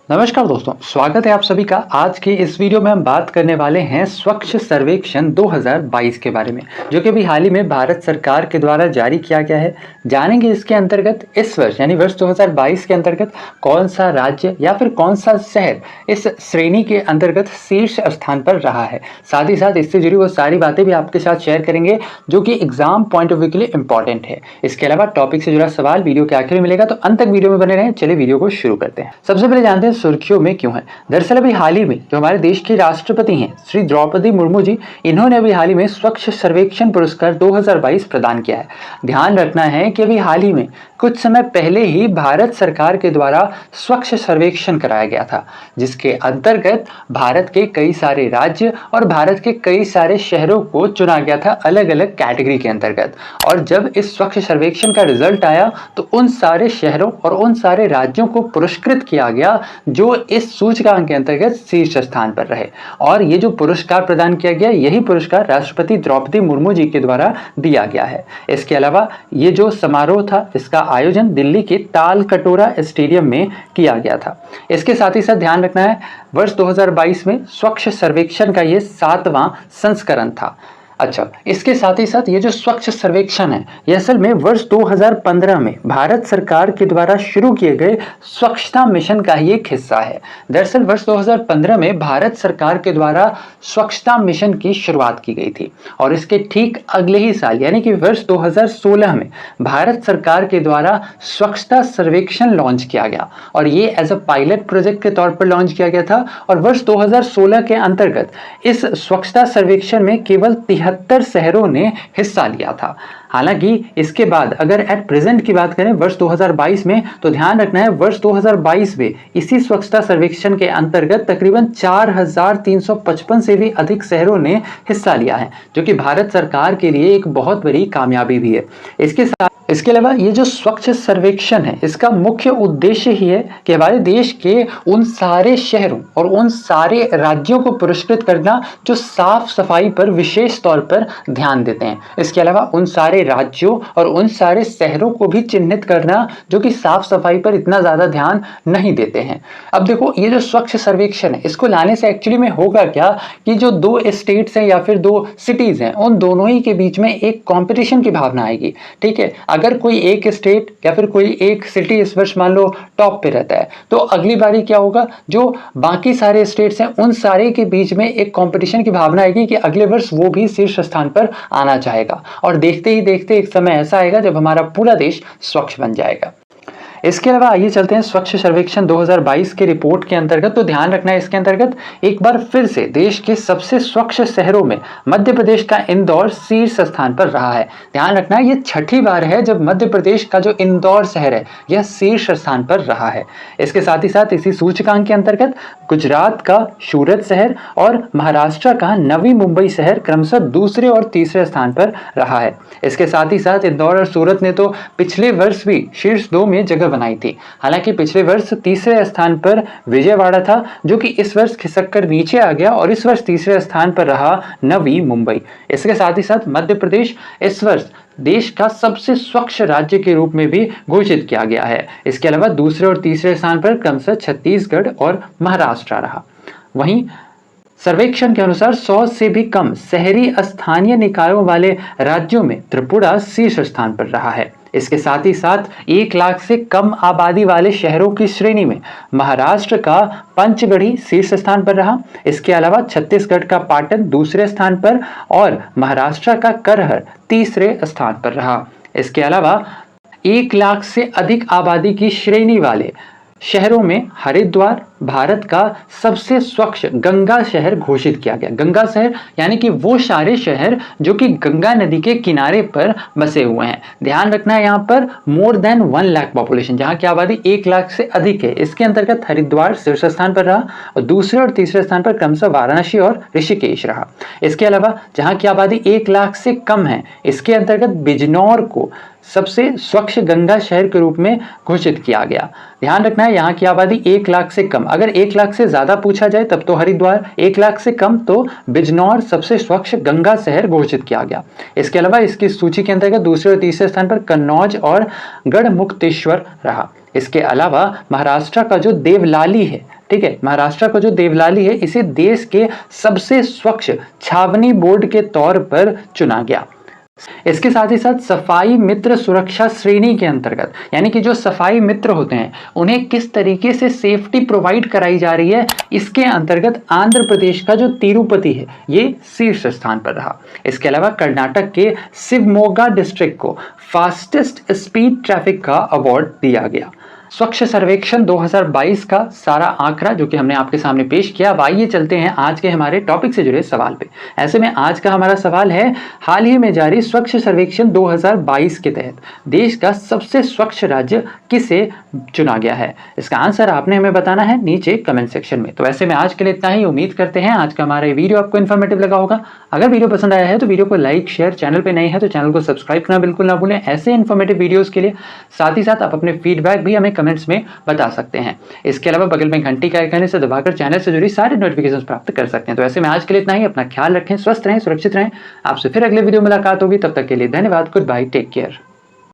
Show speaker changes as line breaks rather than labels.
नमस्कार दोस्तों, स्वागत है आप सभी का। आज की इस वीडियो में हम बात करने वाले हैं स्वच्छ सर्वेक्षण 2022 के बारे में, जो कि अभी हाल ही में भारत सरकार के द्वारा जारी किया गया है। जानेंगे इसके अंतर्गत इस वर्ष यानी वर्ष 2022 के अंतर्गत कौन सा राज्य या फिर कौन सा शहर इस श्रेणी के अंतर्गत शीर्ष स्थान पर रहा है। साथ ही साथ इससे जुड़ी वो सारी बातें भी आपके साथ शेयर करेंगे जो कि एग्जाम पॉइंट ऑफ व्यू के लिए इंपॉर्टेंट है। इसके अलावा टॉपिक से जुड़ा सवाल वीडियो के आखिर में मिलेगा, तो अंत तक वीडियो में बने रहें। चलिए वीडियो को शुरू करते हैं। सबसे पहले जानते हैं सुर्खियों में क्यों है। दरअसल अभी हाल ही में जो हमारे देश की राष्ट्रपति हैं श्री द्रौपदी मुर्मू जी, इन्होंने अभी हाल ही में स्वच्छ सर्वेक्षण पुरस्कार 2022 प्रदान किया है। ध्यान रखना है कि अभी हाल ही में कुछ समय पहले ही भारत सरकार के द्वारा स्वच्छ सर्वेक्षण कराया गया था, जिसके अंतर्गत भारत के कई सारे राज्य और भारत के कई सारे शहरों को चुना गया था अलग अलग कैटेगरी के अंतर्गत। और जब इस स्वच्छ सर्वेक्षण का रिजल्ट आया तो उन सारे शहरों और उन सारे राज्यों को पुरस्कृत किया गया जो इस सूचकांक के अंतर्गत शीर्ष स्थान पर रहे। और ये जो पुरस्कार प्रदान किया गया, यही पुरस्कार राष्ट्रपति द्रौपदी मुर्मू जी के द्वारा दिया गया है। इसके अलावा ये जो समारोह था, इसका आयोजन दिल्ली के ताल कटोरा स्टेडियम में किया गया था। इसके साथ ही साथ ध्यान रखना है, वर्ष 2022 में स्वच्छ सर्वेक्षण का ये 7वां संस्करण था। अच्छा, इसके साथ ही साथ ये जो स्वच्छ सर्वेक्षण है, ये असल में वर्ष 2015 में भारत सरकार के द्वारा शुरू किए गए स्वच्छता मिशन का ही एक हिस्सा है। दरअसल वर्ष 2015 में भारत सरकार के द्वारा स्वच्छता मिशन की शुरुआत की गई थी और इसके ठीक अगले ही साल यानी कि वर्ष 2016 में भारत सरकार के द्वारा स्वच्छता सर्वेक्षण लॉन्च किया गया और ये एज अ पायलट प्रोजेक्ट के तौर पर लॉन्च किया गया था। और वर्ष 2016 के अंतर्गत इस स्वच्छता सर्वेक्षण में केवल 73 शहरों ने हिस्सा लिया था। हालांकि इसके बाद अगर एट प्रेजेंट की बात करें वर्ष 2022 में, तो ध्यान रखना है वर्ष 2022 में इसी स्वच्छता सर्वेक्षण के अंतर्गत तकरीबन 4355 से भी अधिक शहरों ने हिस्सा लिया है, जो कि भारत सरकार के लिए एक बहुत बड़ी कामयाबी भी है। इसके अलावा ये जो स्वच्छ सर्वेक्षण है, इसका मुख्य उद्देश्य ही है कि हमारे देश के उन सारे शहरों और उन सारे राज्यों को पुरस्कृत करना जो साफ सफाई पर विशेष तौर पर ध्यान देते हैं। इसके अलावा उन सारे राज्यों और उन सारे शहरों को भी चिन्हित करना जो कि साफ सफाई पर इतना ज्यादा ध्यान नहीं देते हैं। अब देखो, ये जो स्वच्छ सर्वेक्षण है, इसको लाने से एक्चुअली में होगा क्या कि जो दो स्टेट्स हैं या फिर दो सिटीज हैं, उन दोनों ही के बीच में एक कॉम्पिटिशन की भावना आएगी। ठीक है, अगर कोई एक स्टेट या फिर कोई एक सिटी इस वर्ष मान लो टॉप पे रहता है, तो अगली बारी क्या होगा, जो बाकी सारे स्टेट्स हैं उन सारे के बीच में एक कंपटीशन की भावना आएगी कि अगले वर्ष वो भी शीर्ष स्थान पर आना चाहेगा। और देखते ही देखते एक समय ऐसा आएगा जब हमारा पूरा देश स्वच्छ बन जाएगा। इसके अलावा आइए चलते हैं स्वच्छ सर्वेक्षण 2022 के रिपोर्ट के अंतर्गत। तो ध्यान रखना है, इसके अंतर्गत एक बार फिर से देश के सबसे स्वच्छ शहरों में मध्य प्रदेश का इंदौर शीर्ष स्थान पर रहा है। ध्यान रखना है, ये छठी बार है जब मध्य प्रदेश का जो इंदौर शहर है यह शीर्ष स्थान पर रहा है। इसके साथ ही साथ इसी सूचकांक के अंतर्गत गुजरात का सूरत शहर और महाराष्ट्र का नवी मुंबई शहर क्रमशः दूसरे और तीसरे स्थान पर रहा है। इसके साथ ही साथ इंदौर और सूरत ने तो पिछले वर्ष भी शीर्ष 2 में जगह बनाई थी। हालांकि पिछले वर्ष तीसरे स्थान पर विजयवाड़ा था, जो कि इस वर्ष खिसक कर नीचे आ गया और इस वर्ष तीसरे स्थान पर रहा नवी मुंबई। इसके साथ ही साथ मध्य प्रदेश इस वर्ष देश का सबसे स्वच्छ राज्य के रूप में भी घोषित किया गया है। इसके अलावा दूसरे और तीसरे स्थान पर क्रमशः छत्तीसगढ़ और महाराष्ट्र रहा। वहीं सर्वेक्षण के अनुसार 100 से भी कम शहरी स्थानीय निकायों वाले राज्यों में त्रिपुरा शीर्ष स्थान पर रहा है। इसके साथ ही साथ 1 लाख से कम आबादी वाले शहरों की श्रेणी में महाराष्ट्र का पंचगढ़ी शीर्ष स्थान पर रहा। इसके अलावा छत्तीसगढ़ का पाटन दूसरे स्थान पर और महाराष्ट्र का करहर तीसरे स्थान पर रहा। इसके अलावा 1 लाख से अधिक आबादी की श्रेणी वाले शहरों में हरिद्वार भारत का सबसे स्वच्छ गंगा शहर घोषित किया गया। गंगा शहर यानी कि वो सारे शहर जो कि गंगा नदी के किनारे पर बसे हुए हैं। ध्यान रखना है, यहाँ पर मोर देन 1 लाख पॉपुलेशन, जहाँ की आबादी 1 लाख से अधिक है, इसके अंतर्गत हरिद्वार शीर्ष स्थान पर रहा और दूसरे और तीसरे स्थान पर क्रमशः वाराणसी और ऋषिकेश रहा। इसके अलावा जहाँ की आबादी 1 लाख से कम है, इसके अंतर्गत बिजनौर को सबसे स्वच्छ गंगा शहर के रूप में घोषित किया गया। ध्यान रखना है, यहाँ की आबादी 1 लाख से कम, अगर 1 लाख से ज्यादा पूछा जाए तब तो हरिद्वार, 1 लाख से कम तो बिजनौर सबसे स्वच्छ गंगा शहर घोषित किया गया। इसके अलावा इसकी सूची के अंतर्गत दूसरे और तीसरे स्थान पर कन्नौज और गढ़मुक्तेश्वर रहा। इसके अलावा महाराष्ट्र का जो देवलाली है, ठीक है, महाराष्ट्र का जो देवलाली है इसे देश के सबसे स्वच्छ छावनी बोर्ड के तौर पर चुना गया। इसके साथ ही साथ सफाई मित्र सुरक्षा श्रेणी के अंतर्गत, यानी कि जो सफाई मित्र होते हैं उन्हें किस तरीके से सेफ्टी प्रोवाइड कराई जा रही है, इसके अंतर्गत आंध्र प्रदेश का जो तिरुपति है ये शीर्ष स्थान पर रहा। इसके अलावा कर्नाटक के शिवमोगा डिस्ट्रिक्ट को फास्टेस्ट स्पीड ट्रैफिक का अवार्ड दिया गया। स्वच्छ सर्वेक्षण 2022 का सारा आंकड़ा जो कि हमने आपके सामने पेश किया। अब आइए चलते हैं आज के हमारे टॉपिक से जुड़े सवाल पे। ऐसे में आज का हमारा सवाल है, हाल ही में जारी स्वच्छ सर्वेक्षण 2022 के तहत देश का सबसे स्वच्छ राज्य किसे चुना गया है? इसका आंसर आपने हमें बताना है नीचे कमेंट सेक्शन में। तो ऐसे में आज के लिए इतना ही। उम्मीद करते हैं आज का हमारा ये वीडियो आपको इन्फॉर्मेटिव लगा होगा। अगर वीडियो पसंद आया है तो वीडियो को लाइक शेयर, चैनल पे नए हैं तो चैनल को सब्सक्राइब करना बिल्कुल ना भूलें ऐसे इन्फॉर्मेटिव वीडियोस के लिए। साथ ही साथ आप अपने फीडबैक भी हमें कमेंट्स में बता सकते हैं। इसके अलावा बगल में घंटी के आइकन से दबाकर चैनल से जुड़ी सारी नोटिफिकेशंस प्राप्त कर सकते हैं। तो ऐसे में आज के लिए इतना ही। अपना ख्याल रखें, स्वस्थ रहें, सुरक्षित रहें। आपसे फिर अगले वीडियो मुलाकात होगी। तब तक के लिए धन्यवाद। Good bye, take care.